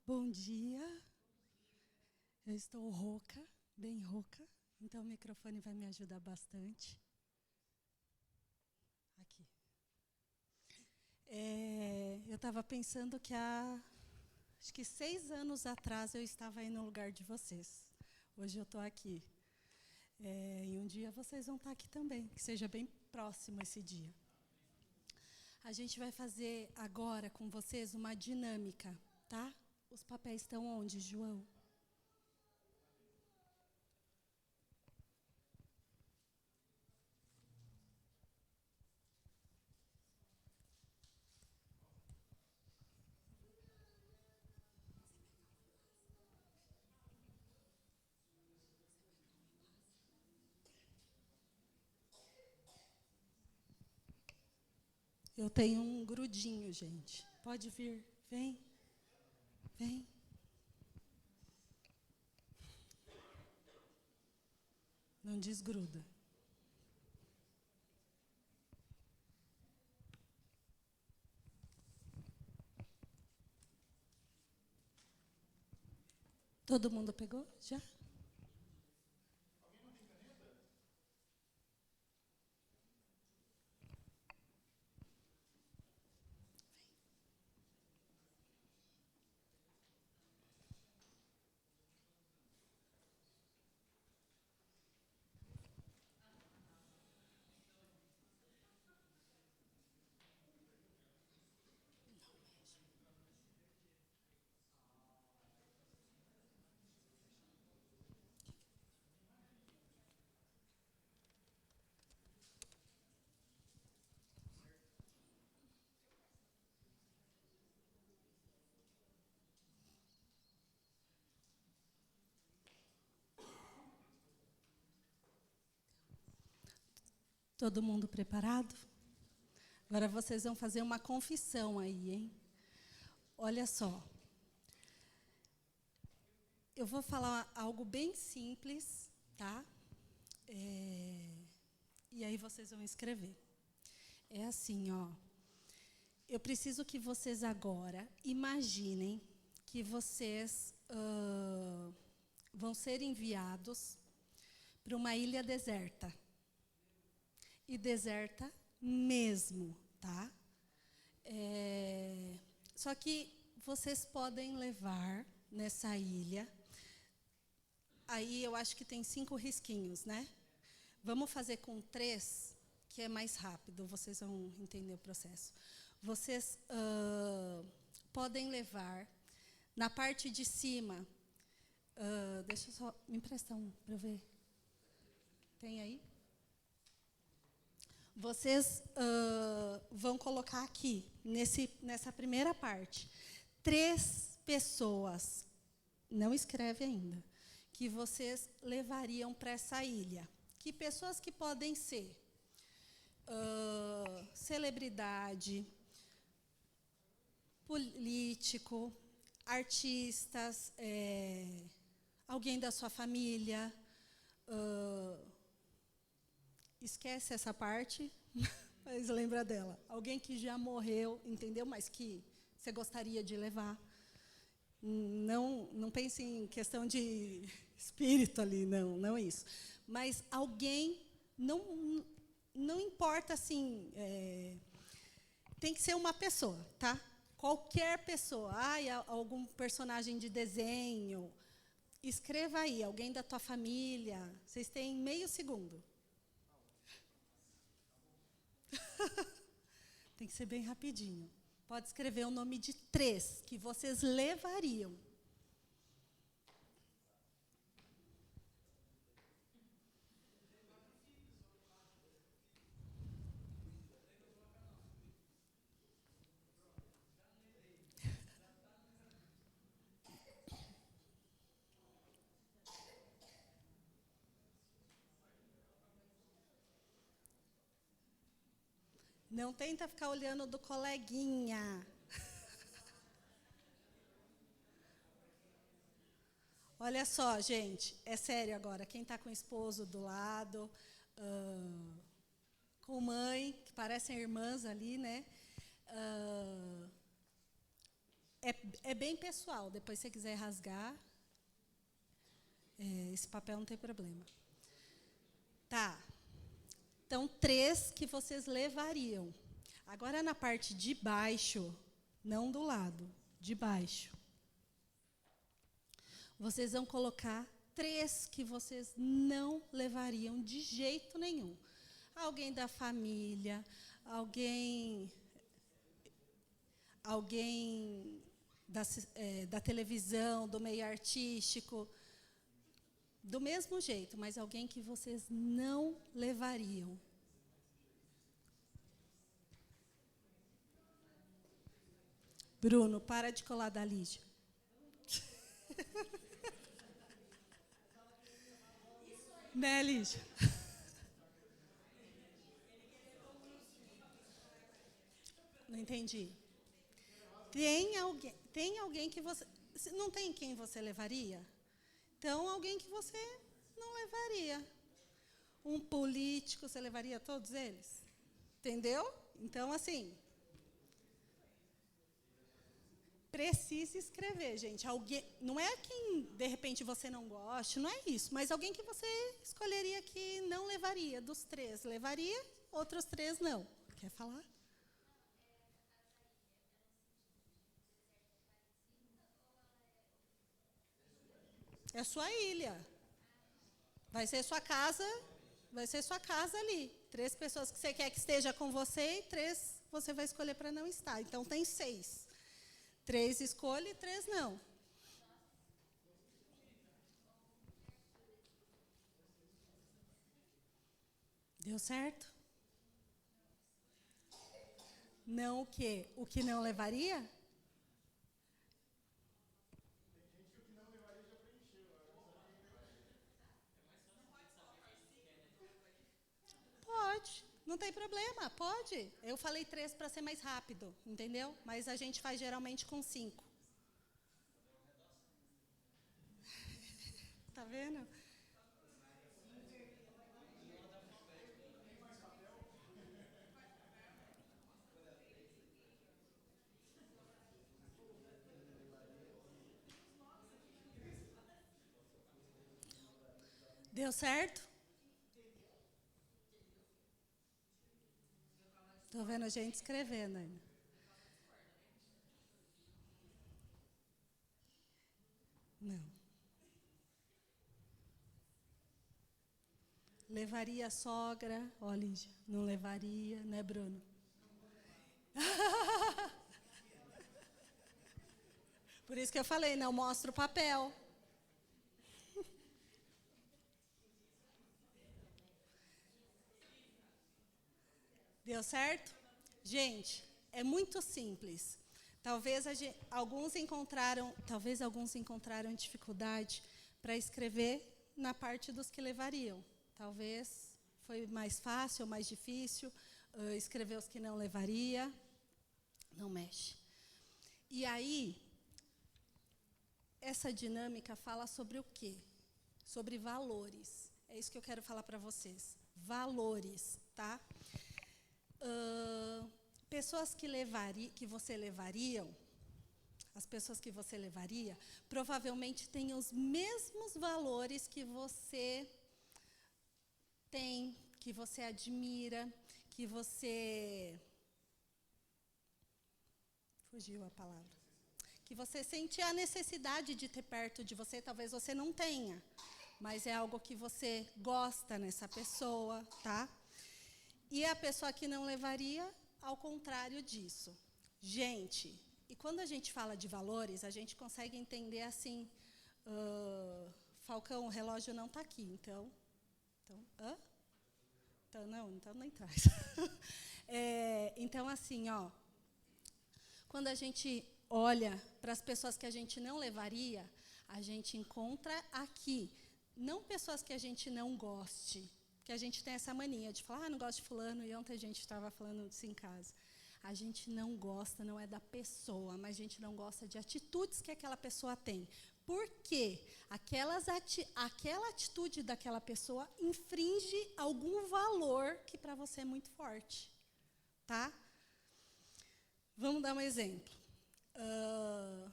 Bom dia. Eu estou rouca, bem rouca, então o microfone vai me ajudar bastante. Aqui. Eu estava pensando que acho que 6 anos atrás eu estava aí no lugar de vocês. Hoje eu estou aqui. E um dia vocês vão estar aqui também, que seja bem próximo esse dia. A gente vai fazer agora com vocês uma dinâmica, tá? Os papéis estão onde, João? Eu tenho um grudinho, gente. Pode vir. Vem. Vem. Não desgruda. Todo mundo pegou? Já? Todo mundo preparado? Agora vocês vão fazer uma confissão aí, hein? Olha só. Eu vou falar algo bem simples, tá? E aí vocês vão escrever. É assim, ó. Eu preciso que vocês agora imaginem que vocês vão ser enviados para uma ilha deserta. E deserta mesmo, tá? Só que vocês podem levar nessa ilha. Aí eu acho que tem 5 risquinhos, né? Vamos fazer com 3, que é mais rápido, vocês vão entender o processo. Vocês podem levar na parte de cima. Deixa eu só me emprestar um para eu ver. Tem aí? Vocês vão colocar aqui, nessa primeira parte, 3 pessoas, não escreve ainda, que vocês levariam para essa ilha. Que pessoas que podem ser? Celebridade, político, artistas, alguém da sua família. Esquece essa parte, mas lembra dela. Alguém que já morreu, entendeu? Mas que você gostaria de levar. Não pense em questão de espírito ali, não isso. Mas alguém, não importa assim, tem que ser uma pessoa, tá? Qualquer pessoa. Algum personagem de desenho. Escreva aí, alguém da tua família. Vocês têm meio segundo. Tem que ser bem rapidinho. Pode escrever o nome de 3 que vocês levariam. Não tenta ficar olhando do coleguinha. Olha só, gente, é sério agora. Quem está com o esposo do lado, com mãe, que parecem irmãs ali, né? É bem pessoal. Depois, se você quiser rasgar, esse papel não tem problema. Tá. Então, 3 que vocês levariam. Agora, na parte de baixo, não do lado, de baixo. Vocês vão colocar 3 que vocês não levariam de jeito nenhum. Alguém da família, alguém da televisão, do meio artístico, do mesmo jeito, mas alguém que vocês não levariam. Bruno, para de colar da Lígia. Né, Lígia? Não entendi. Tem alguém que você... Não tem quem você levaria? Então, alguém que você não levaria. Um político, você levaria todos eles? Entendeu? Então, assim... Precisa escrever, gente. Alguém, não é quem, de repente, você não goste, não é isso. Mas alguém que você escolheria que não levaria. Dos 3, levaria, outros 3 não. Quer falar? É a sua ilha. Vai ser sua casa ali. 3 pessoas que você quer que esteja com você e 3 você vai escolher para não estar. Então, tem 6. 3 escolhe e 3 não. Deu certo? Não o quê? O que não levaria? Pode, não tem problema, pode. Eu falei 3 para ser mais rápido, entendeu? Mas a gente faz geralmente com 5. Tá vendo? Deu certo? Estou vendo a gente escrevendo ainda. Não. Levaria a sogra? Ó, Lígia, não levaria, né, Bruno? Por isso que eu falei, não mostra o papel. Deu certo? Gente, é muito simples. Talvez alguns encontraram dificuldade para escrever na parte dos que levariam. Talvez foi mais fácil ou mais difícil escrever os que não levaria. Não mexe. E aí, essa dinâmica fala sobre o quê? Sobre valores. É isso que eu quero falar para vocês. Valores, tá? Pessoas que você levariam, as pessoas que você levaria, provavelmente têm os mesmos valores que você tem, que você admira, que você... Fugiu a palavra. Que você sente a necessidade de ter perto de você, talvez você não tenha, mas é algo que você gosta nessa pessoa, tá? E a pessoa que não levaria, ao contrário disso. Gente, e quando a gente fala de valores, a gente consegue entender assim, Falcão, o relógio não está aqui, então hã? Então nem traz. Então, assim, ó, quando a gente olha para as pessoas que a gente não levaria, a gente encontra aqui, não pessoas que a gente não goste, que a gente tem essa mania de falar, não gosto de fulano, e ontem a gente estava falando disso em casa. A gente não gosta, não é da pessoa, mas a gente não gosta de atitudes que aquela pessoa tem. Por quê? Aquela atitude daquela pessoa infringe algum valor que para você é muito forte. Tá? Vamos dar um exemplo. Ah,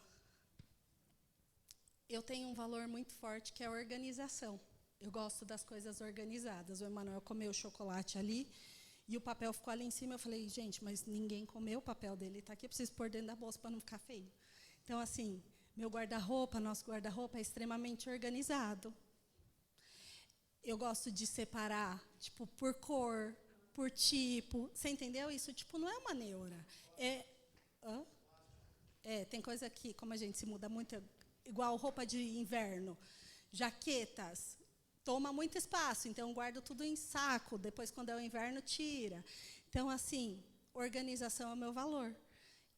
eu tenho um valor muito forte que é a organização. Eu gosto das coisas organizadas. O Emanuel comeu o chocolate ali e o papel ficou ali em cima. Eu falei, gente, mas ninguém comeu o papel dele. Está aqui, eu preciso pôr dentro da bolsa para não ficar feio. Então, assim, meu guarda-roupa, nosso guarda-roupa é extremamente organizado. Eu gosto de separar, tipo, por cor, por tipo. Você entendeu? Isso, tipo, não é uma neura. Hã? Tem coisa que, como a gente se muda muito, igual roupa de inverno, jaquetas, toma muito espaço, então guardo tudo em saco, depois quando é o inverno, tira. Então, assim, organização é o meu valor.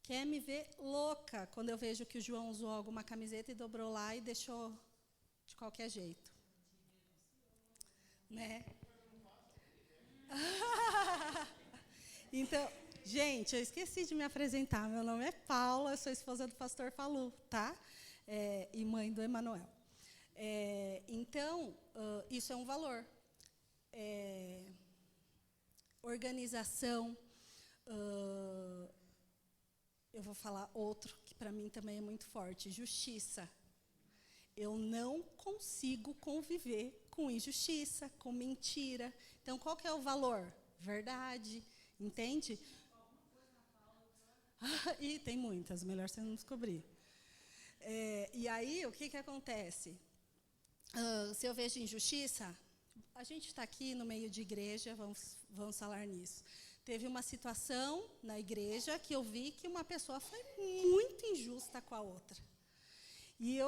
Quer me ver louca quando eu vejo que o João usou alguma camiseta e dobrou lá e deixou de qualquer jeito. Né? Então, gente, eu esqueci de me apresentar. Meu nome é Paula, eu sou esposa do pastor Falu, tá? E mãe do Emanuel. Então, isso é um valor. Organização. Eu vou falar outro que para mim também é muito forte: justiça. Eu não consigo conviver com injustiça, com mentira. Então, qual que é o valor? Verdade, entende? E tem muitas, melhor você não descobrir. E aí, o que acontece? Se eu vejo injustiça, a gente está aqui no meio de igreja, vamos falar nisso. Teve uma situação na igreja que eu vi que uma pessoa foi muito injusta com a outra. E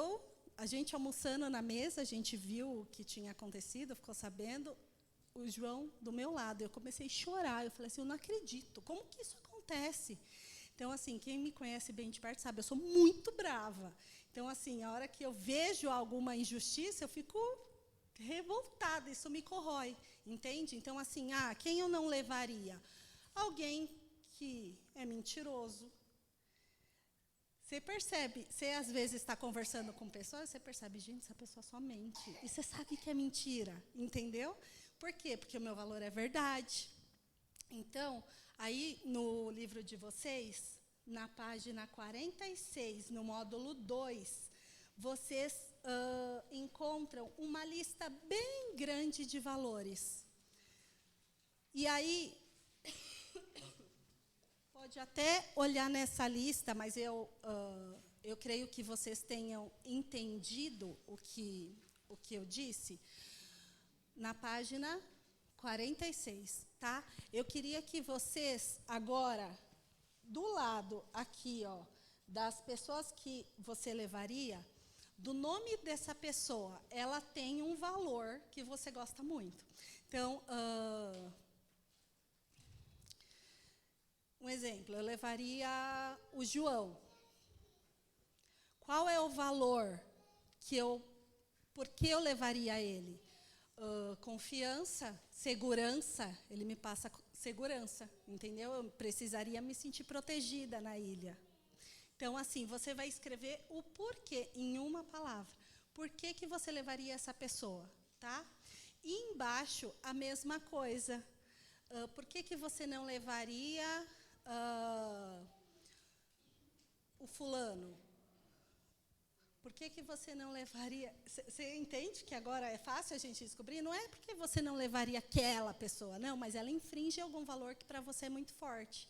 a gente almoçando na mesa, a gente viu o que tinha acontecido, ficou sabendo, o João do meu lado. Eu comecei a chorar, eu falei assim, eu não acredito, como que isso acontece? Então, assim, quem me conhece bem de perto sabe, eu sou muito brava. Então, assim, a hora que eu vejo alguma injustiça, eu fico revoltada, isso me corrói, entende? Então, assim, quem eu não levaria? Alguém que é mentiroso. Você percebe, você às vezes está conversando com pessoas, você percebe, gente, essa pessoa só mente. E você sabe que é mentira, entendeu? Por quê? Porque o meu valor é verdade. Então, aí no livro de vocês, na página 46, no módulo 2, vocês encontram uma lista bem grande de valores. E aí, pode até olhar nessa lista, mas eu creio que vocês tenham entendido o que eu disse, na página 46, tá? Eu queria que vocês, agora, do lado aqui, das pessoas que você levaria, do nome dessa pessoa, ela tem um valor que você gosta muito. Então, um exemplo, eu levaria o João. Qual é o valor por que eu levaria ele? Confiança, segurança, ele me passa segurança, entendeu? Eu precisaria me sentir protegida na ilha. Então, assim, você vai escrever o porquê em uma palavra. Por que você levaria essa pessoa, tá? E embaixo, a mesma coisa. Por que você não levaria o fulano? Por que você não levaria... Você entende que agora é fácil a gente descobrir? Não é porque você não levaria aquela pessoa, não, mas ela infringe algum valor que para você é muito forte.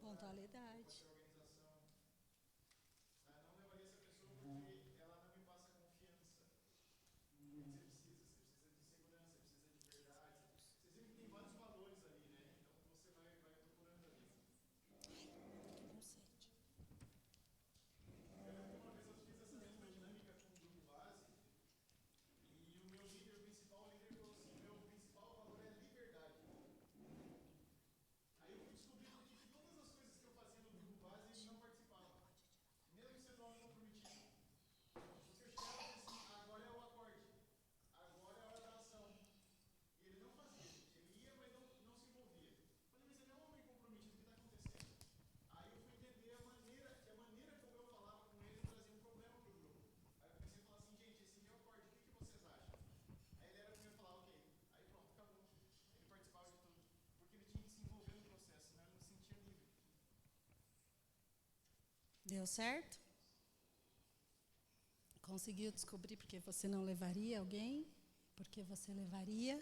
Pontualidade. Não sei. Deu certo? Conseguiu descobrir porque você não levaria alguém? Porque você levaria?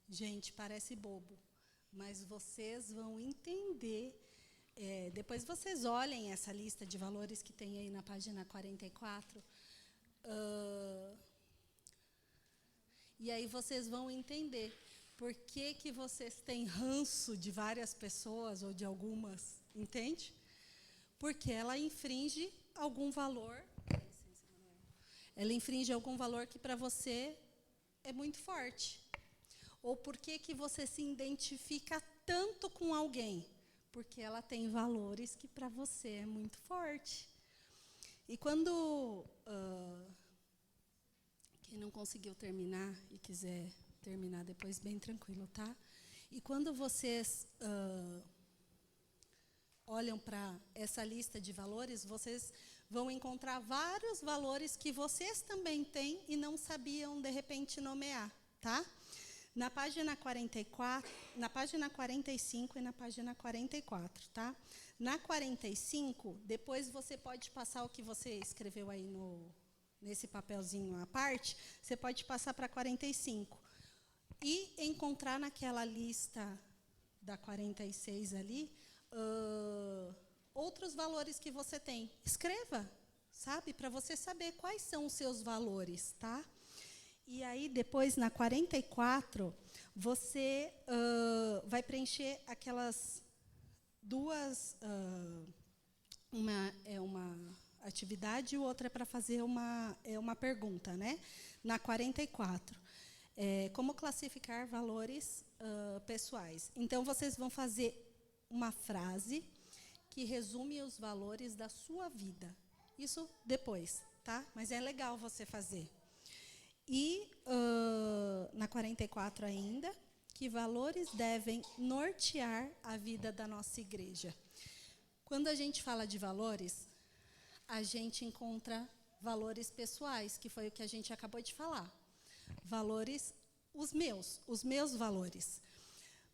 Gente, parece bobo, mas vocês vão entender. Depois vocês olhem essa lista de valores que tem aí na página 44. E aí vocês vão entender por que vocês têm ranço de várias pessoas ou de algumas, entende? Porque ela infringe algum valor. Ela infringe algum valor que para você é muito forte. Ou por que você se identifica tanto com alguém? Porque ela tem valores que para você é muito forte. E quando quem não conseguiu terminar e quiser terminar depois, bem tranquilo, tá? E quando vocês olham para essa lista de valores, vocês vão encontrar vários valores que vocês também têm e não sabiam, de repente, nomear, tá? Na página 44, na página 45 e na página 44, tá? Na 45, depois você pode passar o que você escreveu aí nesse papelzinho à parte, você pode passar para 45. E encontrar naquela lista da 46 ali, outros valores que você tem. Escreva, sabe? Para você saber quais são os seus valores, tá? E aí, depois, na 44, você vai preencher aquelas duas... uma é uma atividade e outra é para fazer uma pergunta, né? Na 44. Como classificar valores pessoais. Então, vocês vão fazer uma frase que resume os valores da sua vida. Isso depois, tá? Mas é legal você fazer. E, na 44 ainda, que valores devem nortear a vida da nossa igreja. Quando a gente fala de valores, a gente encontra valores pessoais, que foi o que a gente acabou de falar. Valores, os meus valores.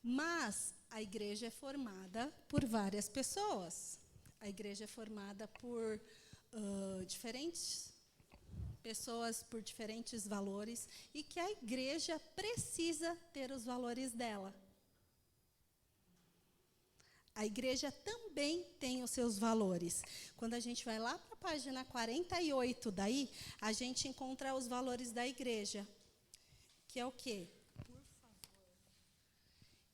Mas a igreja é formada por várias pessoas. A igreja é formada por diferentes pessoas, por diferentes valores, e que a igreja precisa ter os valores dela. A igreja também tem os seus valores. Quando a gente vai lá para a página 48, daí, a gente encontra os valores da igreja. Que é o quê? Por favor.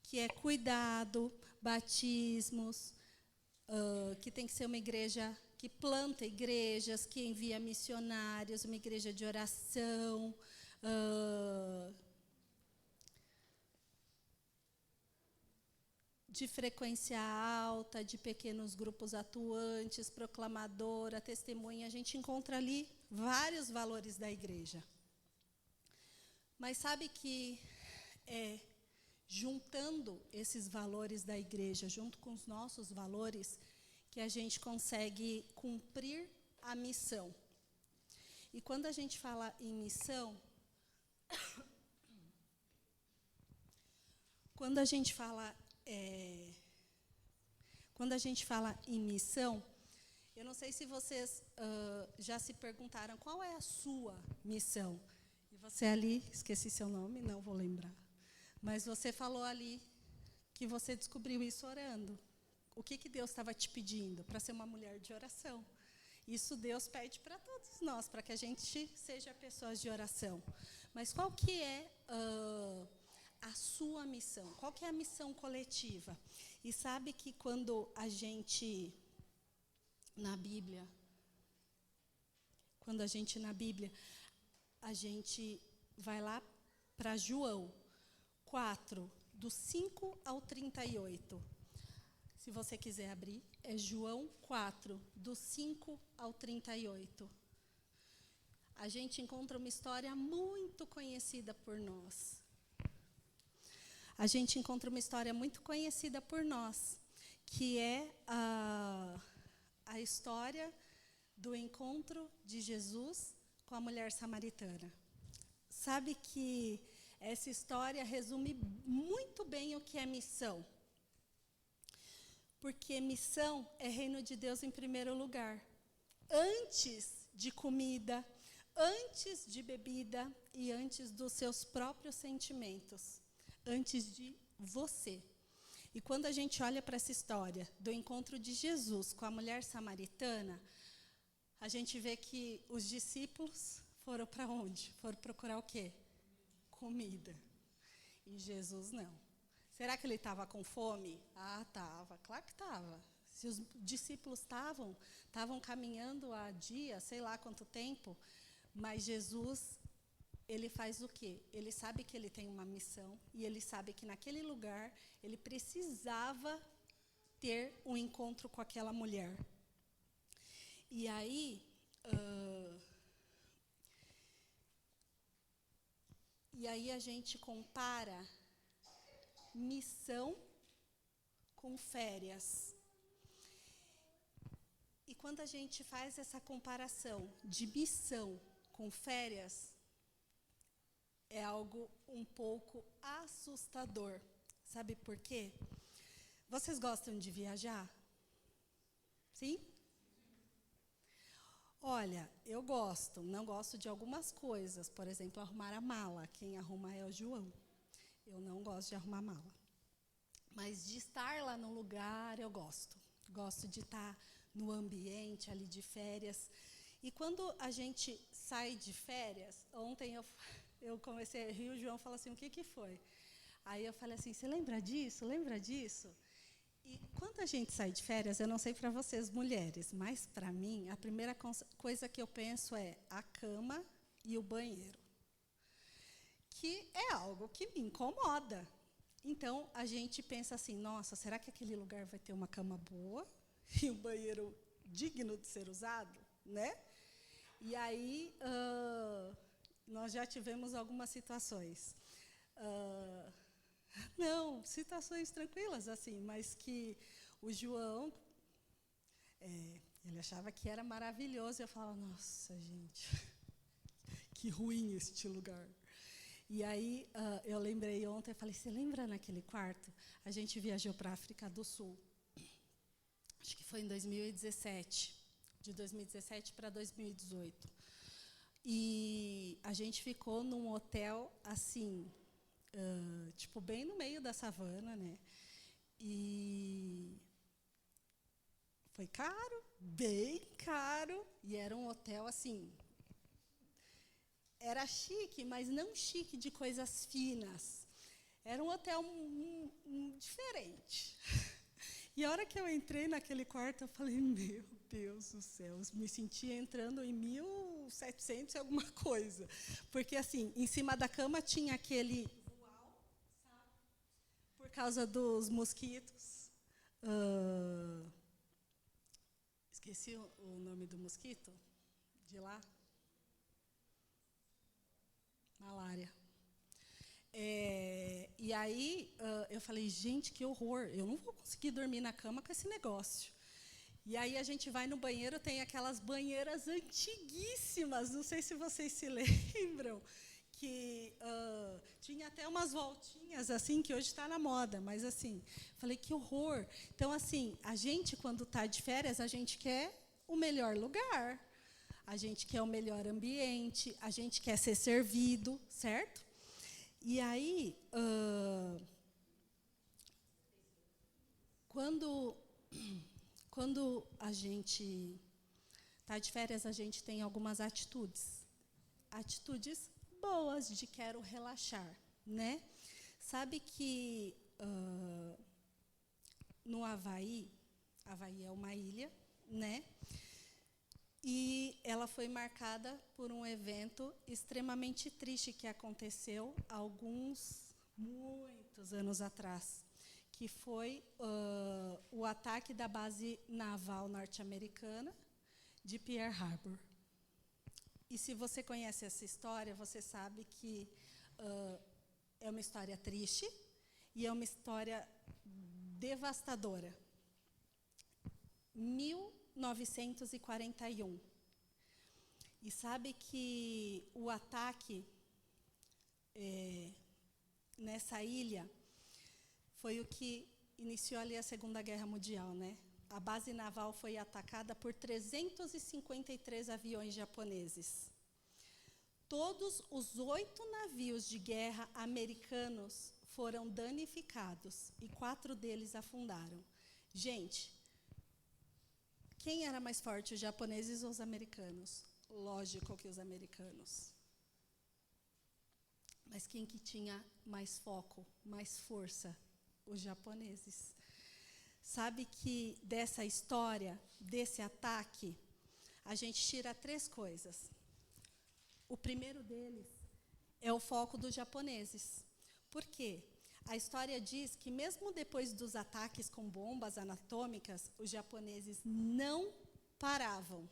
Que é cuidado, batismos, que tem que ser uma igreja que planta igrejas, que envia missionários, uma igreja de oração, de frequência alta, de pequenos grupos atuantes, proclamadora, testemunha. A gente encontra ali vários valores da igreja. Mas sabe que juntando esses valores da igreja, junto com os nossos valores, que a gente consegue cumprir a missão. E quando a gente fala em missão, quando a gente fala em missão, eu não sei se vocês já se perguntaram qual é a sua missão. E você ali, esqueci seu nome, não vou lembrar. Mas você falou ali que você descobriu isso orando. O que Deus estava te pedindo? Para ser uma mulher de oração. Isso Deus pede para todos nós, para que a gente seja pessoas de oração. Mas qual que é a sua missão? Qual que é a missão coletiva? E sabe que quando a gente, na Bíblia, a gente vai lá para João 4, do 5 ao 38. Se você quiser abrir, é João 4, do 5 ao 38. a gente encontra uma história muito conhecida por nós. A gente encontra uma história muito conhecida por nós, que é a história do encontro de Jesus com a mulher samaritana. Sabe que essa história resume muito bem o que é missão. Porque missão é reino de Deus em primeiro lugar. Antes de comida, antes de bebida e antes dos seus próprios sentimentos. Antes de você. E quando a gente olha para essa história do encontro de Jesus com a mulher samaritana, a gente vê que os discípulos foram para onde? Foram procurar o quê? Comida. E Jesus não. Será que ele estava com fome? Ah, estava. Claro que estava. Se os discípulos estavam caminhando há dias, sei lá quanto tempo, mas Jesus, ele faz o quê? Ele sabe que ele tem uma missão e ele sabe que naquele lugar ele precisava ter um encontro com aquela mulher. E aí, a gente compara missão com férias. E quando a gente faz essa comparação de missão com férias, é algo um pouco assustador. Sabe por quê? Vocês gostam de viajar? Sim? Olha, eu gosto, não gosto de algumas coisas. Por exemplo, arrumar a mala. Quem arruma é o João. Eu não gosto de arrumar mala. Mas de estar lá no lugar, eu gosto. Gosto de estar no ambiente ali de férias. E quando a gente sai de férias, ontem eu comecei a rir, o João falou assim, o que foi? Aí eu falei assim, você lembra disso? Lembra disso? E quando a gente sai de férias, eu não sei para vocês, mulheres, mas para mim, a primeira coisa que eu penso é a cama e o banheiro. Que é algo que me incomoda. Então, a gente pensa assim, nossa, será que aquele lugar vai ter uma cama boa e um banheiro digno de ser usado? Né? E aí, nós já tivemos algumas situações. Não, situações tranquilas, assim, mas que o João, ele achava que era maravilhoso. E eu falava, nossa, gente, que ruim este lugar. E aí, eu lembrei ontem, eu falei, você lembra naquele quarto? A gente viajou para a África do Sul. Acho que foi em 2017. De 2017 para 2018. E a gente ficou num hotel, assim, tipo, bem no meio da savana, né? E foi caro, bem caro, e era um hotel, assim, era chique, mas não chique de coisas finas. Era um hotel diferente. E a hora que eu entrei naquele quarto, eu falei, meu Deus do céu, eu me sentia entrando em 1700 e alguma coisa. Porque, assim, em cima da cama tinha aquele voal, sabe? Por causa dos mosquitos. Esqueci o nome do mosquito de lá. Malária. E aí, eu falei, gente, que horror, eu não vou conseguir dormir na cama com esse negócio. E aí a gente vai no banheiro, tem aquelas banheiras antiguíssimas, não sei se vocês se lembram, que tinha até umas voltinhas, assim, que hoje está na moda, mas assim, falei, que horror. Então, assim, a gente, quando está de férias, a gente quer o melhor lugar, a gente quer o melhor ambiente, a gente quer ser servido, certo? E aí, quando a gente está de férias, a gente tem algumas atitudes boas de quero relaxar, né? Sabe que no Havaí é uma ilha, né? E ela foi marcada por um evento extremamente triste que aconteceu há muitos anos atrás, que foi o ataque da base naval norte-americana de Pearl Harbor. E se você conhece essa história, você sabe que é uma história triste e é uma história devastadora. 1941. E sabe que o ataque nessa ilha foi o que iniciou ali a Segunda Guerra Mundial, né? A base naval foi atacada por 353 aviões japoneses. Todos os 8 navios de guerra americanos foram danificados e 4 deles afundaram. Gente, quem era mais forte, os japoneses ou os americanos? Lógico que os americanos. Mas quem que tinha mais foco, mais força? Os japoneses. Sabe que dessa história, desse ataque, a gente tira 3 coisas. O primeiro deles é o foco dos japoneses. Por quê? A história diz que mesmo depois dos ataques com bombas atômicas, os japoneses não paravam.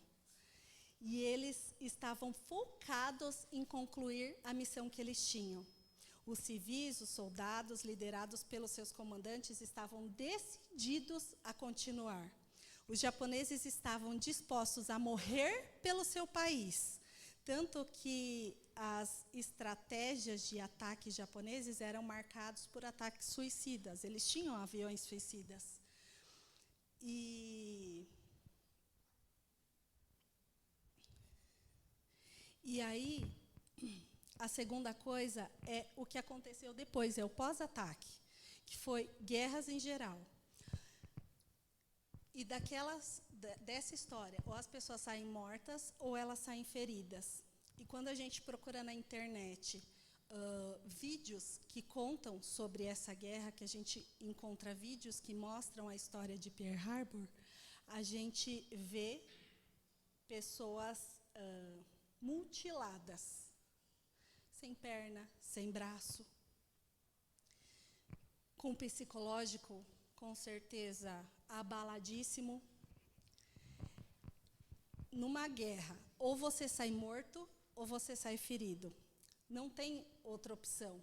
E eles estavam focados em concluir a missão que eles tinham. Os civis, os soldados, liderados pelos seus comandantes, estavam decididos a continuar. Os japoneses estavam dispostos a morrer pelo seu país. Tanto que as estratégias de ataques japoneses eram marcados por ataques suicidas. Eles tinham aviões suicidas. E aí, a segunda coisa é o que aconteceu depois, é o pós-ataque, que foi guerras em geral. E dessa história, ou as pessoas saem mortas, ou elas saem feridas. E quando a gente procura na internet vídeos que contam sobre essa guerra, que a gente encontra vídeos que mostram a história de Pearl Harbor, a gente vê pessoas mutiladas, sem perna, sem braço, com psicológico, com certeza, abaladíssimo. Numa guerra, ou você sai morto, ou você sai ferido. Não tem outra opção.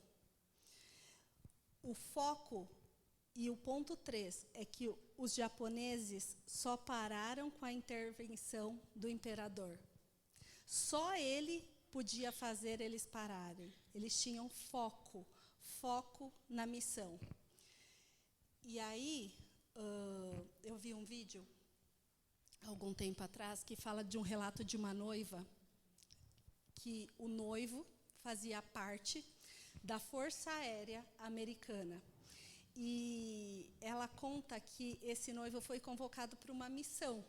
O foco, e o ponto 3, é que os japoneses só pararam com a intervenção do imperador. Só ele podia fazer eles pararem. Eles tinham foco na missão. E aí, eu vi um vídeo, algum tempo atrás, que fala de um relato de uma noiva, que o noivo fazia parte da Força Aérea Americana. E ela conta que esse noivo foi convocado para uma missão.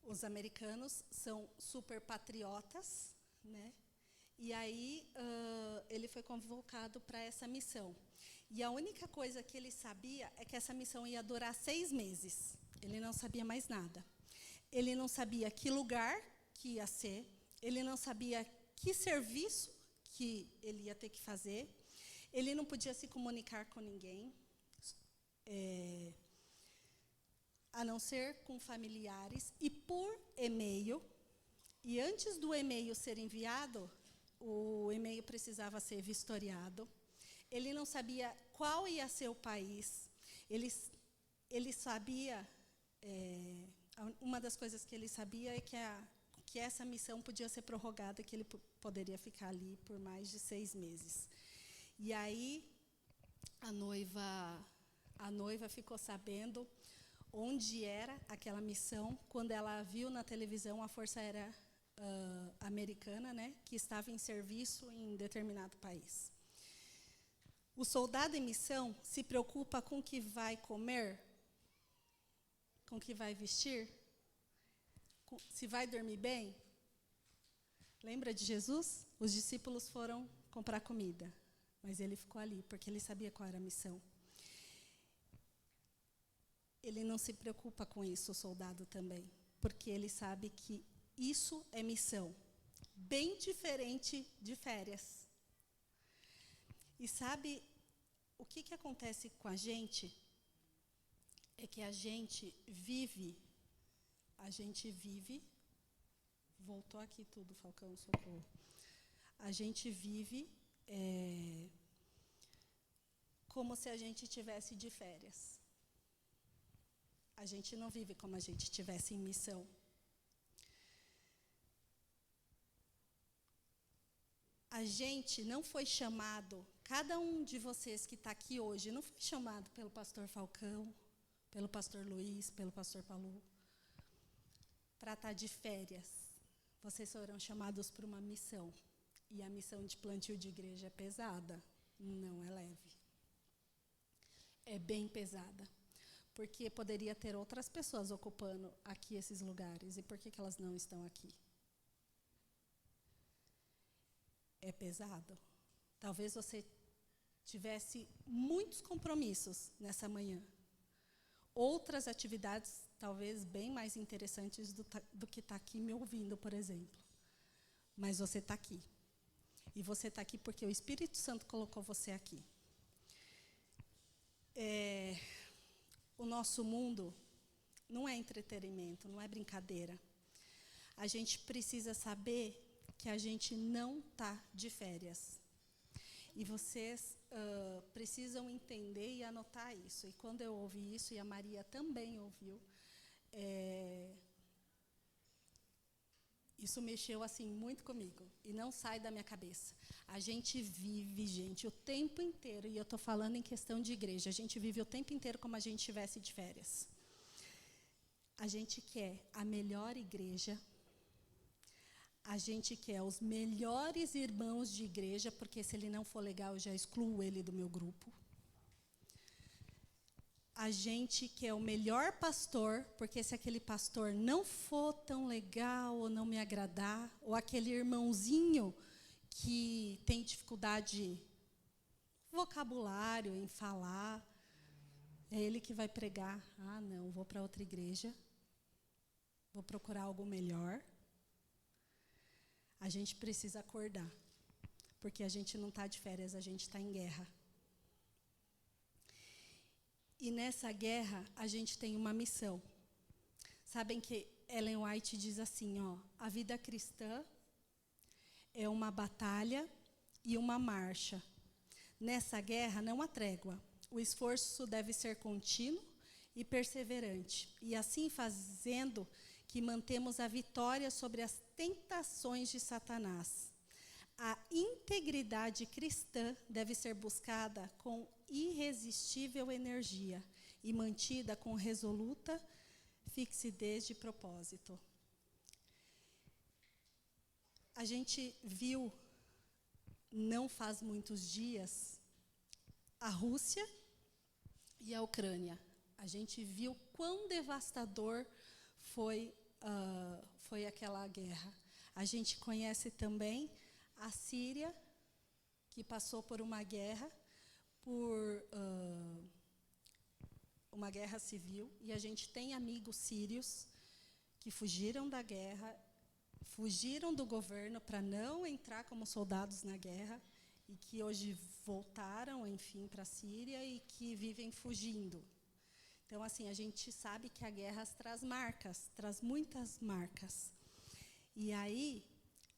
Os americanos são super patriotas, né? E aí ele foi convocado para essa missão. E a única coisa que ele sabia é que essa missão ia durar 6 meses. Ele não sabia mais nada. Ele não sabia que lugar que ia ser. Ele não sabia que serviço que ele ia ter que fazer. Ele não podia se comunicar com ninguém, a não ser com familiares e por e-mail. E antes do e-mail ser enviado, o e-mail precisava ser vistoriado. Ele não sabia qual ia ser o país. Ele sabia, uma das coisas que ele sabia é que essa missão podia ser prorrogada, que ele poderia ficar ali por mais de 6 meses. E aí a noiva ficou sabendo onde era aquela missão quando ela viu na televisão a Força Aérea Americana, né, que estava em serviço em determinado país. O soldado em missão se preocupa com o que vai comer, com o que vai vestir, se vai dormir bem. Lembra de Jesus? Os discípulos foram comprar comida, mas ele ficou ali, porque ele sabia qual era a missão. Ele não se preocupa com isso, o soldado também, porque ele sabe que isso é missão, bem diferente de férias. E sabe o que acontece com a gente? É que a gente vive Voltou aqui tudo, Falcão, socorro. A gente vive como se a gente tivesse de férias. A gente não vive como a gente tivesse em missão. A gente não foi chamado, cada um de vocês que está aqui hoje, não foi chamado pelo pastor Falcão, pelo pastor Luiz, pelo pastor Paulo, para estar de férias. Vocês foram chamados para uma missão. E a missão de plantio de igreja é pesada, não é leve. É bem pesada. Porque poderia ter outras pessoas ocupando aqui esses lugares. E por que elas não estão aqui? É pesado. Talvez você tivesse muitos compromissos nessa manhã. Outras atividades, talvez bem mais interessantes do que estar aqui me ouvindo, por exemplo. Mas você está aqui. E você está aqui porque o Espírito Santo colocou você aqui. O nosso mundo não é entretenimento, não é brincadeira. A gente precisa saber que a gente não está de férias. E vocês precisam entender e anotar isso. E quando eu ouvi isso, e a Maria também ouviu, isso mexeu assim muito comigo. E não sai da minha cabeça. A gente vive, gente, o tempo inteiro, e eu estou falando em questão de igreja, a gente vive o tempo inteiro como a gente estivesse de férias. A gente quer a melhor igreja. A gente quer os melhores irmãos de igreja, porque se ele não for legal, eu já excluo ele do meu grupo. A gente quer o melhor pastor, porque se aquele pastor não for tão legal ou não me agradar, ou aquele irmãozinho que tem dificuldade vocabulário em falar, é ele que vai pregar. Ah, não, vou para outra igreja, vou procurar algo melhor. A gente precisa acordar, porque a gente não está de férias, a gente está em guerra. E nessa guerra, a gente tem uma missão. Sabem que Ellen White diz assim, a vida cristã é uma batalha e uma marcha. Nessa guerra não há trégua. O esforço deve ser contínuo e perseverante. E assim fazendo que mantemos a vitória sobre as tentações de Satanás. A integridade cristã deve ser buscada com irresistível energia e mantida com resoluta fixidez de propósito. A gente viu, não faz muitos dias, a Rússia e a Ucrânia. A gente viu quão devastador foi aquela guerra. A gente conhece também a Síria, que passou por uma guerra, uma guerra civil, e a gente tem amigos sírios que fugiram da guerra, fugiram do governo para não entrar como soldados na guerra, e que hoje voltaram, enfim, para a Síria e que vivem fugindo. Então, assim, a gente sabe que a guerra traz marcas, traz muitas marcas. E aí,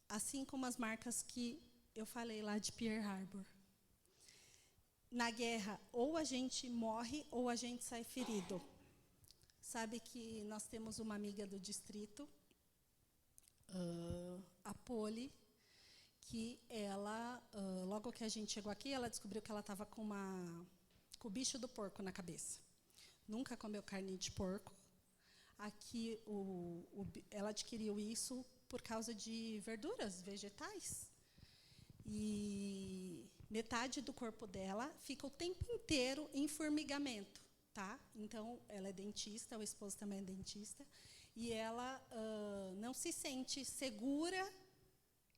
assim como as marcas que eu falei lá de Pearl Harbor, na guerra, ou a gente morre ou a gente sai ferido. Sabe que nós temos uma amiga do distrito, a Poli, que ela, logo que a gente chegou aqui, ela descobriu que ela estava com o bicho do porco na cabeça. Nunca comeu carne de porco. Aqui, ela adquiriu isso por causa de verduras, vegetais. E metade do corpo dela fica o tempo inteiro em formigamento, tá? Então, ela é dentista, o esposo também é dentista, e ela não se sente segura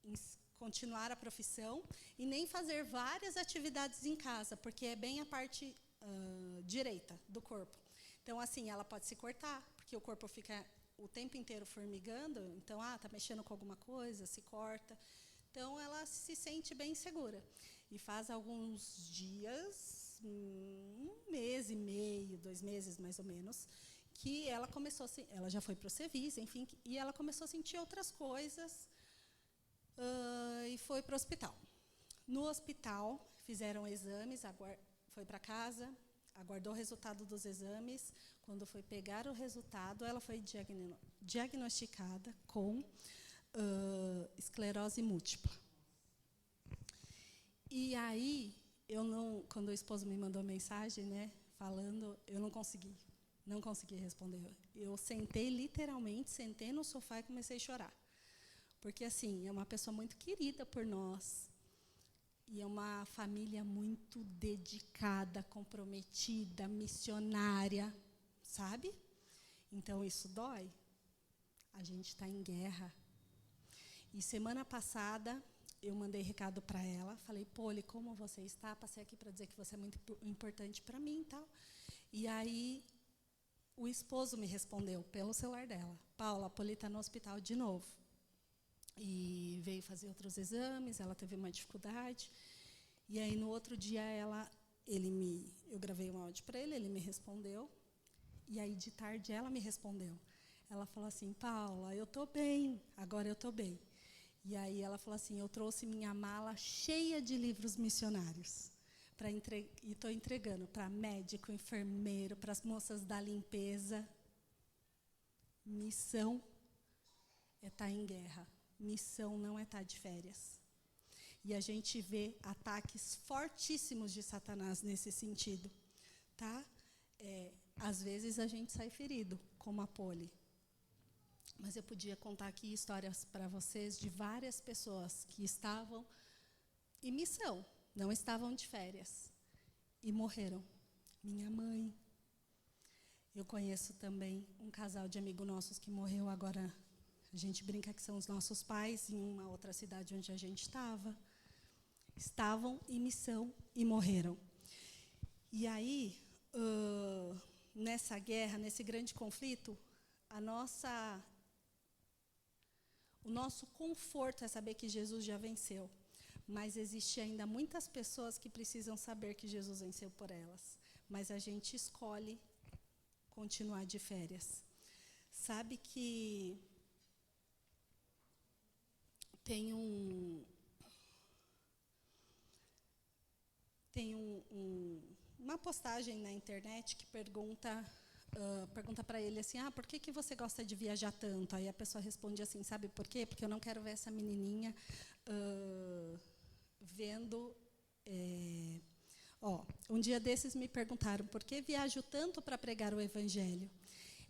em continuar a profissão e nem fazer várias atividades em casa, porque é bem a parte direita do corpo. Então, assim, ela pode se cortar, porque o corpo fica o tempo inteiro formigando, então, está mexendo com alguma coisa, se corta. Então, ela se sente bem segura. E faz alguns dias, 1 mês e meio, 2 meses mais ou menos, que ela começou ela já foi para o Cevis, enfim, e ela começou a sentir outras coisas e foi para o hospital. No hospital, fizeram exames, foi para casa, aguardou o resultado dos exames. Quando foi pegar o resultado, ela foi diagnosticada com esclerose múltipla. E aí, quando o esposo me mandou mensagem, né, falando, eu não consegui responder. Eu sentei no sofá e comecei a chorar. Porque, assim, é uma pessoa muito querida por nós. E é uma família muito dedicada, comprometida, missionária, sabe? Então, isso dói. A gente está em guerra. E semana passada, eu mandei recado para ela. Falei, Poli, como você está? Passei aqui para dizer que você é muito importante para mim e tal. E aí, o esposo me respondeu pelo celular dela. Paula, a Poli está no hospital de novo. E veio fazer outros exames, ela teve uma dificuldade. E aí, no outro dia, eu gravei um áudio para ele me respondeu. E aí, de tarde, ela me respondeu. Ela falou assim, Paula, eu estou bem, agora eu estou bem. E aí ela falou assim, eu trouxe minha mala cheia de livros missionários. E estou entregando para médico, enfermeiro, para as moças da limpeza. Missão é estar em guerra. Missão não é estar de férias. E a gente vê ataques fortíssimos de Satanás nesse sentido. Tá? Às vezes a gente sai ferido, como a Poli. Mas eu podia contar aqui histórias para vocês de várias pessoas que estavam em missão, não estavam de férias, e morreram. Minha mãe. Eu conheço também um casal de amigos nossos que morreu agora. A gente brinca que são os nossos pais, em uma outra cidade onde a gente estava. Estavam em missão e morreram. E aí, nessa guerra, nesse grande conflito, o nosso conforto é saber que Jesus já venceu. Mas existe ainda muitas pessoas que precisam saber que Jesus venceu por elas. Mas a gente escolhe continuar de férias. Sabe que tem uma postagem na internet que pergunta para ele assim, por que você gosta de viajar tanto? Aí a pessoa responde assim, sabe por quê? Porque eu não quero ver essa menininha vendo... um dia desses me perguntaram, por que viajo tanto para pregar o Evangelho?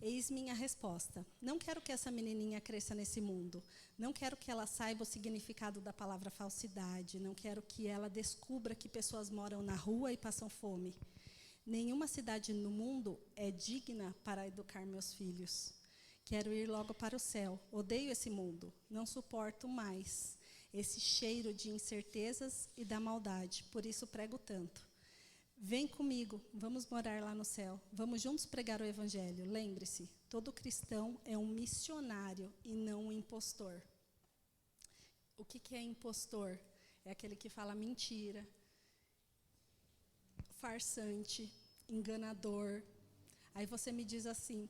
Eis minha resposta. Não quero que essa menininha cresça nesse mundo. Não quero que ela saiba o significado da palavra falsidade. Não quero que ela descubra que pessoas moram na rua e passam fome. Nenhuma cidade no mundo é digna para educar meus filhos. Quero ir logo para o céu. Odeio esse mundo. Não suporto mais esse cheiro de incertezas e da maldade. Por isso prego tanto. Vem comigo, vamos morar lá no céu. Vamos juntos pregar o Evangelho. Lembre-se, todo cristão é um missionário e não um impostor. O que é impostor? É aquele que fala mentira, farsante, enganador. Aí você me diz assim,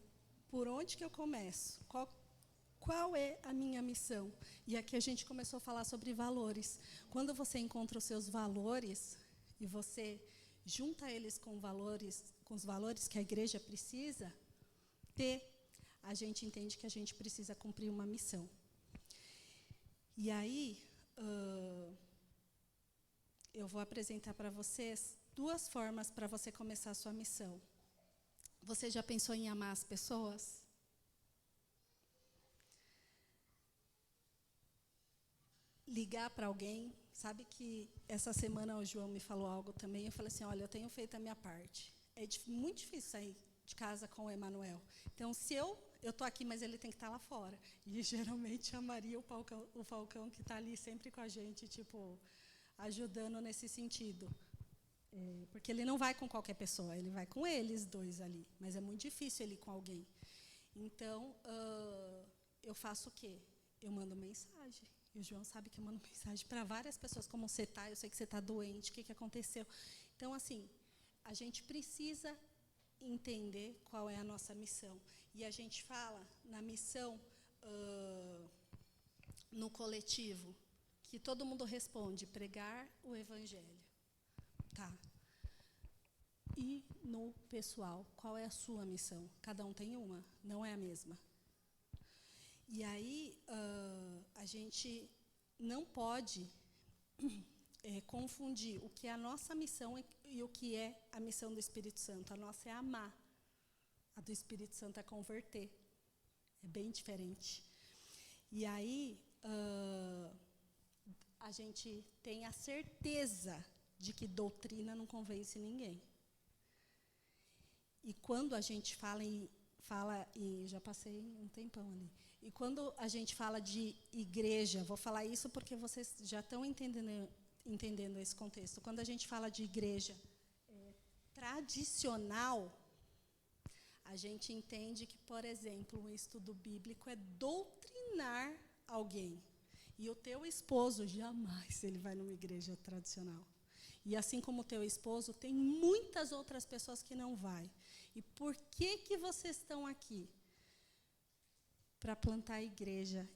por onde que eu começo? Qual é a minha missão? E aqui a gente começou a falar sobre valores. Quando você encontra os seus valores e você junta eles com os valores que a igreja precisa ter, a gente entende que a gente precisa cumprir uma missão. E aí, eu vou apresentar para vocês 2 formas para você começar a sua missão. Você já pensou em amar as pessoas? Ligar para alguém. Sabe que essa semana o João me falou algo também. Eu falei assim, olha, eu tenho feito a minha parte. É muito difícil sair de casa com o Emanuel. Então, se eu estou aqui, mas ele tem que estar lá fora. E geralmente a Maria, o Falcão, que está ali sempre com a gente, tipo, ajudando nesse sentido. Porque ele não vai com qualquer pessoa, ele vai com eles 2 ali. Mas é muito difícil ele ir com alguém. Então, eu faço o quê? Eu mando mensagem. E o João sabe que eu mando mensagem para várias pessoas, como você está, eu sei que você está doente, o que aconteceu. Então, assim, a gente precisa entender qual é a nossa missão. E a gente fala na missão no coletivo, que todo mundo responde, pregar o evangelho. Tá. E no pessoal, qual é a sua missão? Cada um tem uma, não é a mesma. E aí, a gente não pode confundir o que é a nossa missão e o que é a missão do Espírito Santo. A nossa é amar. A do Espírito Santo é converter. É bem diferente. E aí, a gente tem a certeza de que doutrina não convence ninguém. E quando a gente fala, e já passei um tempão ali, e quando a gente fala de igreja, vou falar isso porque vocês já estão entendendo esse contexto. Quando a gente fala de igreja tradicional, a gente entende que, por exemplo, um estudo bíblico é doutrinar alguém. E o teu esposo, jamais ele vai numa igreja tradicional. E assim como o teu esposo, tem muitas outras pessoas que não vai. E por que vocês estão aqui? Para plantar a igreja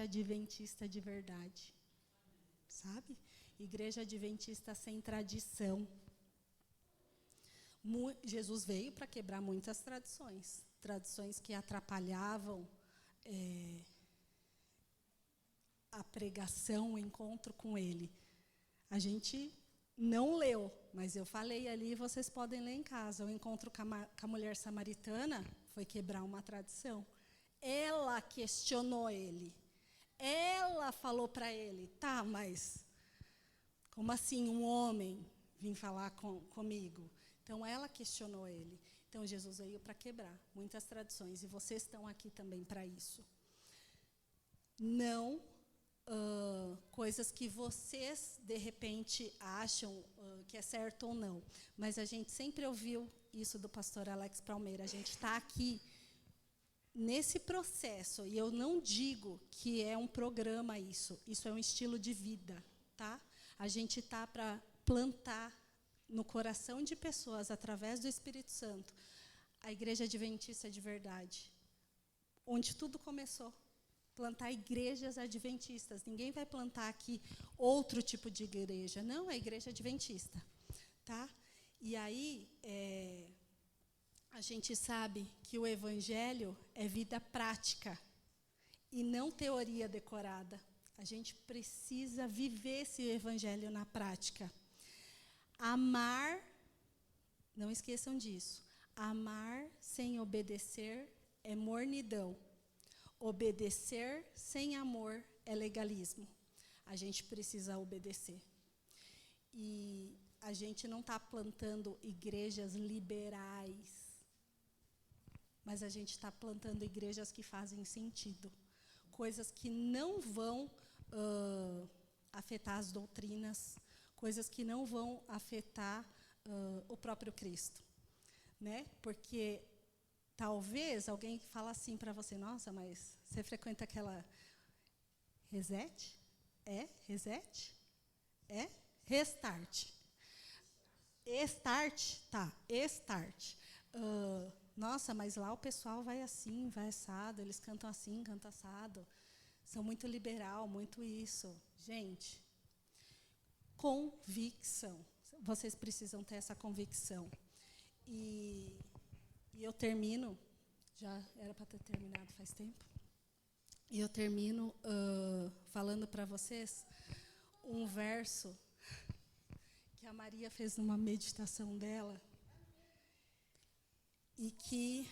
adventista de verdade. Sabe? Igreja adventista sem tradição. Jesus veio para quebrar muitas tradições. Tradições que atrapalhavam a pregação, o encontro com ele. A gente não leu, mas eu falei ali, vocês podem ler em casa. O encontro com a mulher samaritana foi quebrar uma tradição. Ela questionou ele. Ela falou para ele, tá, mas como assim um homem vir falar comigo? Então, ela questionou ele. Então, Jesus veio para quebrar muitas tradições. E vocês estão aqui também para isso. Não coisas que vocês, de repente, acham que é certo ou não. Mas a gente sempre ouviu isso do pastor Alex Palmeira. A gente está aqui nesse processo. E eu não digo que é um programa isso. Isso é um estilo de vida. Tá? A gente está para plantar no coração de pessoas, através do Espírito Santo, a igreja adventista de verdade. Onde tudo começou. Plantar igrejas adventistas. Ninguém vai plantar aqui outro tipo de igreja. Não, é igreja adventista. Tá? E aí, a gente sabe que o evangelho é vida prática e não teoria decorada. A gente precisa viver esse evangelho na prática. Amar, não esqueçam disso, amar sem obedecer é mornidão. Obedecer sem amor é legalismo. A gente precisa obedecer. E a gente não está plantando igrejas liberais, mas a gente está plantando igrejas que fazem sentido. Coisas que não vão afetar as doutrinas, coisas que não vão afetar o próprio Cristo. Né? Porque talvez alguém fale assim para você, nossa, mas você frequenta aquela Reset? Reset? Restart. Start? Tá, Start. Nossa, mas lá o pessoal vai assim, vai assado, eles cantam assim, cantam assado. São muito liberal, muito isso. Gente, convicção. Vocês precisam ter essa convicção. E eu termino, já era para ter terminado faz tempo, e eu termino falando para vocês um verso que a Maria fez numa meditação dela, e que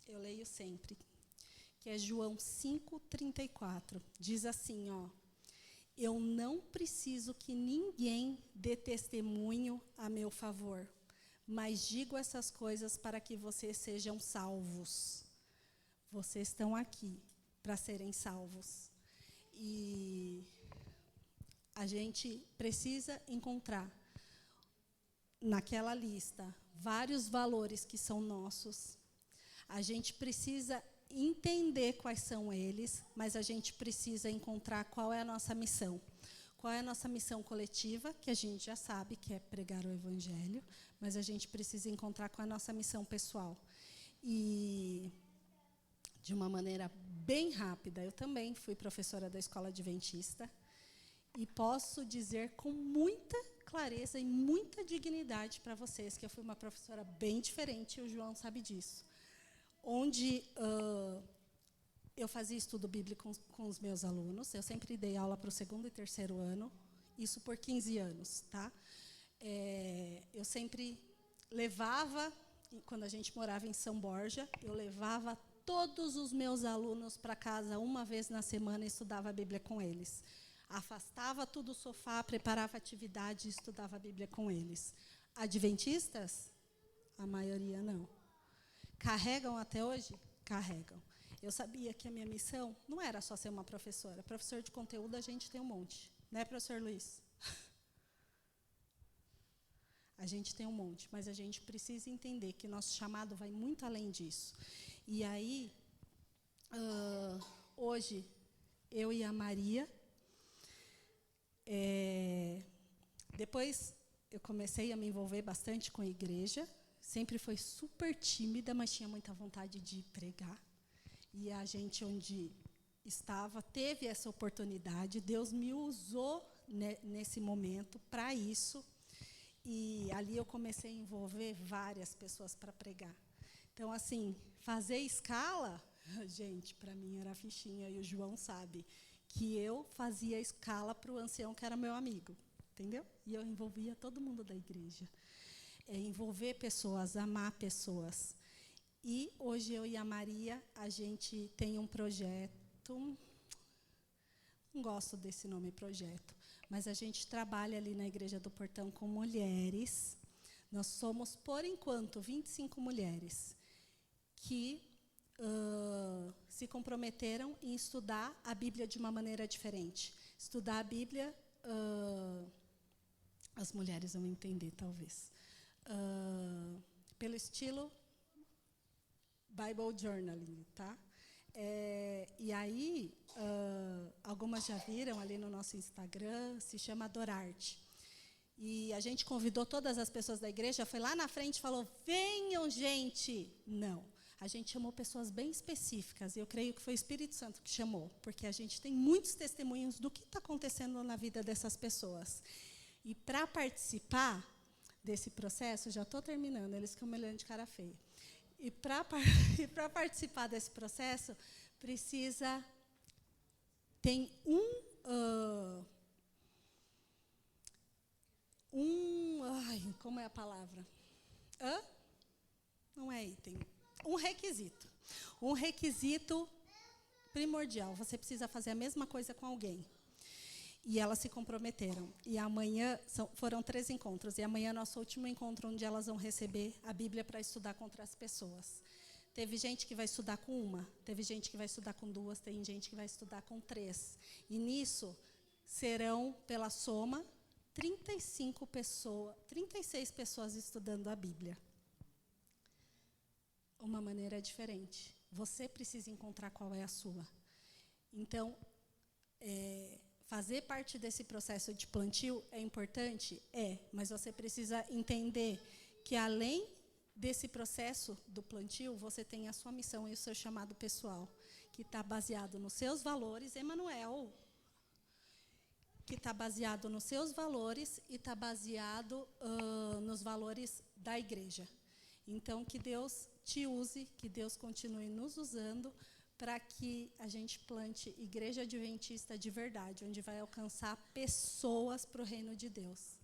eu leio sempre, que é João 5,34. Diz assim, eu não preciso que ninguém dê testemunho a meu favor, mas digo essas coisas para que vocês sejam salvos. Vocês estão aqui para serem salvos. E a gente precisa encontrar naquela lista vários valores que são nossos. A gente precisa entender quais são eles, mas a gente precisa encontrar qual é a nossa missão. Qual é a nossa missão coletiva, que a gente já sabe que é pregar o evangelho, mas a gente precisa encontrar com a nossa missão pessoal. E, de uma maneira bem rápida, eu também fui professora da Escola Adventista, e posso dizer com muita clareza e muita dignidade para vocês que eu fui uma professora bem diferente, e o João sabe disso. Onde eu fazia estudo bíblico com os meus alunos, eu sempre dei aula para o 2º e 3º ano, isso por 15 anos. Tá? Eu sempre levava, quando a gente morava em São Borja, eu levava todos os meus alunos para casa uma vez na semana e estudava a Bíblia com eles. Afastava tudo do sofá, preparava atividade e estudava a Bíblia com eles. Adventistas? A maioria não. Carregam até hoje? Carregam. Eu sabia que a minha missão não era só ser uma professora. Professor de conteúdo a gente tem um monte. Né, professor Luiz? A gente tem um monte, mas a gente precisa entender que nosso chamado vai muito além disso. E aí, hoje, eu e a Maria, depois eu comecei a me envolver bastante com a igreja, sempre foi super tímida, mas tinha muita vontade de pregar. E a gente, onde estava, teve essa oportunidade, Deus me usou nesse momento para isso, e ali eu comecei a envolver várias pessoas para pregar. Então, assim, fazer escala, gente, para mim era fichinha, e o João sabe que eu fazia escala para o ancião, que era meu amigo, entendeu? E eu envolvia todo mundo da igreja. Envolver pessoas, amar pessoas. E hoje eu e a Maria, a gente tem um projeto, não gosto desse nome projeto, mas a gente trabalha ali na Igreja do Portão com mulheres. Nós somos, por enquanto, 25 mulheres que se comprometeram em estudar a Bíblia de uma maneira diferente. Estudar a Bíblia, as mulheres vão entender, talvez, pelo estilo Bible Journaling, tá? E aí, algumas já viram ali no nosso Instagram, se chama Adorarte. E a gente convidou todas as pessoas da igreja, foi lá na frente e falou, venham, gente! Não. A gente chamou pessoas bem específicas, e eu creio que foi o Espírito Santo que chamou, porque a gente tem muitos testemunhos do que está acontecendo na vida dessas pessoas. E para participar desse processo, já estou terminando, eles ficam me olhando de cara feia. E para participar desse processo, tem como é a palavra? Não é item. Um requisito primordial. Você precisa fazer a mesma coisa com alguém. E elas se comprometeram. E amanhã, foram 3 encontros, e amanhã é nosso último encontro, onde elas vão receber a Bíblia para estudar com outras pessoas. Teve gente que vai estudar com 1, teve gente que vai estudar com 2, tem gente que vai estudar com 3. E nisso, serão, pela soma, 36 pessoas estudando a Bíblia. Uma maneira diferente. Você precisa encontrar qual é a sua. Então, fazer parte desse processo de plantio é importante? Mas você precisa entender que, além desse processo do plantio, você tem a sua missão e o seu chamado pessoal, que está baseado nos seus valores, Emanuel, que está baseado nos seus valores e está baseado nos valores da igreja. Então, que Deus te use, que Deus continue nos usando para que a gente plante igreja adventista de verdade, onde vai alcançar pessoas para o reino de Deus.